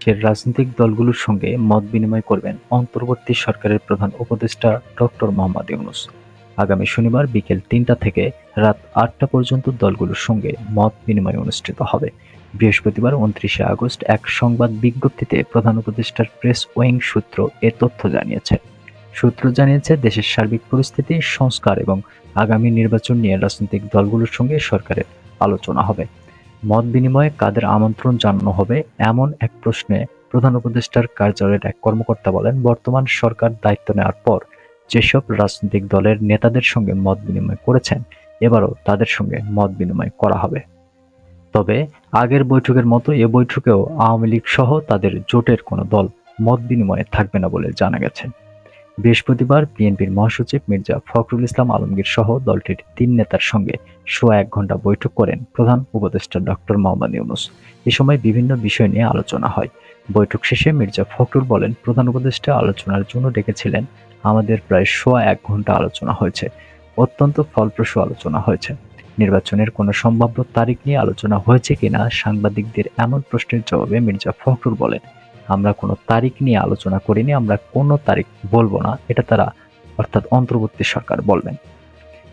দেশের রাজনৈতিক দলগুলোর সঙ্গে মত বিনিময় করবেন অন্তর্বর্তী সরকারের প্রধান উপদেষ্টা ডক্টর মোহাম্মদ ইউনূস। আগামী শনিবার বিকেল ৩টা থেকে রাত ৮টা পর্যন্ত দলগুলোর সঙ্গে মত বিনিময় অনুষ্ঠিত হবে। বৃহস্পতিবার ২৯শে আগস্ট এক সংবাদ বিজ্ঞপ্তিতে প্রধান উপদেষ্টার প্রেস উইং সূত্র এ তথ্য জানিয়েছে। সূত্র জানিয়েছে, দেশের সার্বিক পরিস্থিতি, সংস্কার এবং আগামী নির্বাচন নিয়ে রাজনৈতিক দলগুলোর সঙ্গে সরকারের আলোচনা হবে। মত বিনিময়ে কাদের আমন্ত্রণ জানানো হবে এমন এক প্রশ্নে প্রধান উপদেষ্টার কার্যালয়ের এক কর্মকর্তা বলেন, বর্তমান সরকার দায়িত্ব নেওয়ার পর যেসব রাজনৈতিক দলের নেতাদের সঙ্গে মত বিনিময় করেছেন, এবারও তাদের সঙ্গে মত বিনিময় করা হবে। তবে আগের বৈঠকের মতো এ বৈঠকেও আওয়ামী লীগ সহ তাদের জোটের কোনো দল মত বিনিময়ে থাকবে না বলে জানা গেছে। বৃহস্পতিবার বিএনপির মহাসচিব মির্জা ফখরুল ইসলাম আলমগীর সহ দলটির ৩ নেতার সঙ্গে সোয়া ১ ঘণ্টা বৈঠক করেন প্রধান উপদেষ্টা ডক্টর মোহাম্মদ ইউনূস। এ সময় বিভিন্ন বিষয় নিয়ে আলোচনা হয়। বৈঠক শেষে মির্জা ফখরুল বলেন, প্রধান উপদেষ্টা আলোচনার জন্য ডেকেছিলেন। আমাদের প্রায় সোয়া ১ ঘণ্টা আলোচনা হয়েছে। অত্যন্ত ফলপ্রসূ আলোচনা হয়েছে। নির্বাচনের কোনো সম্ভাব্য তারিখ নিয়ে আলোচনা হয়েছে কিনা সাংবাদিকদের এমন প্রশ্নের জবাবে মির্জা ফখরুল বলেন, আমরা কোনো তারিখ নিয়ে আলোচনা করিনি, আমরা কোনো তারিখ বলব না, এটা তারা অর্থাৎ অন্তর্বর্তী সরকার বলবেন।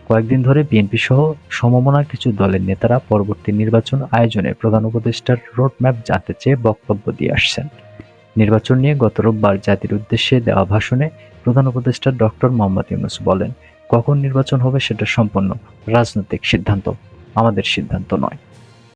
কয়েকদিন ধরে বিএনপি সহ সমমনা কিছু দলের নেতারা পরবর্তী নির্বাচন আয়োজনে প্রধান উপদেষ্টার রোডম্যাপ জানতে চেয়ে বক্তব্য দিয়ে আসছেন। নির্বাচন নিয়ে গত রোববার জাতির উদ্দেশ্যে দেওয়া ভাষণে প্রধান উপদেষ্টা ডক্টর মোহাম্মদ ইউনূস বলেন, কখন নির্বাচন হবে সেটা সম্পূর্ণ রাজনৈতিক সিদ্ধান্ত, আমাদের সিদ্ধান্ত নয়।